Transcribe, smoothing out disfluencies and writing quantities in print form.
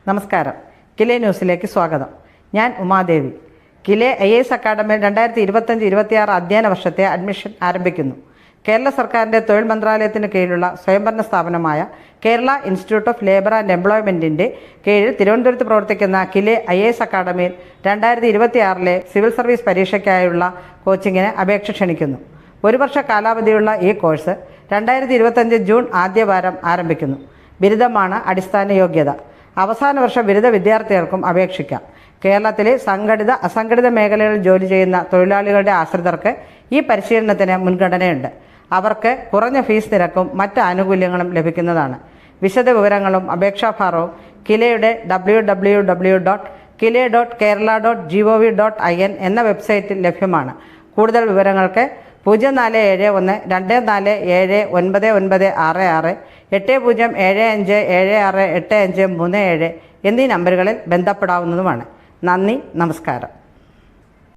നമസ്കാരം. കിലെ ന്യൂസിലേക്ക് സ്വാഗതം. ഞാൻ ഉമാദേവി. കിലെ IAS അക്കാഡമിയിൽ 2025-26 അധ്യയന വർഷത്തെ അഡ്മിഷൻ ആരംഭിക്കുന്നു. കേരള സർക്കാരിൻ്റെ തൊഴിൽ മന്ത്രാലയത്തിന് കീഴിലുള്ള സ്വയംഭരണ സ്ഥാപനമായ Kerala institute of labour and എംപ്ലോയ്മെൻറ്റിൻ്റെ കീഴിൽ തിരുവനന്തപുരത്ത് പ്രവർത്തിക്കുന്ന കിലെ IAS അക്കാഡമിയിൽ 2026 സിവിൽ സർവീസ് പരീക്ഷയ്ക്കായുള്ള കോച്ചിങ്ങിന് അപേക്ഷ ക്ഷണിക്കുന്നു. ഒരു വർഷ കാലാവധിയുള്ള ഈ കോഴ്സ് 2025 ജൂൺ ആദ്യവാരം ആരംഭിക്കുന്നു. ബിരുദമാണ് അടിസ്ഥാന യോഗ്യത. അവസാന വർഷ ബിരുദ വിദ്യാർത്ഥികൾക്കും അപേക്ഷിക്കാം. കേരളത്തിലെ സംഘടിത അസംഘടിത മേഖലകളിൽ ജോലി ചെയ്യുന്ന തൊഴിലാളികളുടെ ആശ്രിതർക്ക് ഈ പരിശീലനത്തിന് മുൻഗണനയുണ്ട്. അവർക്ക് കുറഞ്ഞ ഫീസ് നിരക്കും മറ്റ് ആനുകൂല്യങ്ങളും ലഭിക്കുന്നതാണ്. വിശദ വിവരങ്ങളും അപേക്ഷാഫാറവും കിലെയുടെ www.kile.kerala.gov.in എന്ന വെബ്സൈറ്റിൽ ലഭ്യമാണ്. കൂടുതൽ വിവരങ്ങൾക്ക് 0471-279966, 8075768537 എന്നീ നമ്പറുകളിൽ ബന്ധപ്പെടാവുന്നതുമാണ്. നന്ദി, നമസ്കാരം.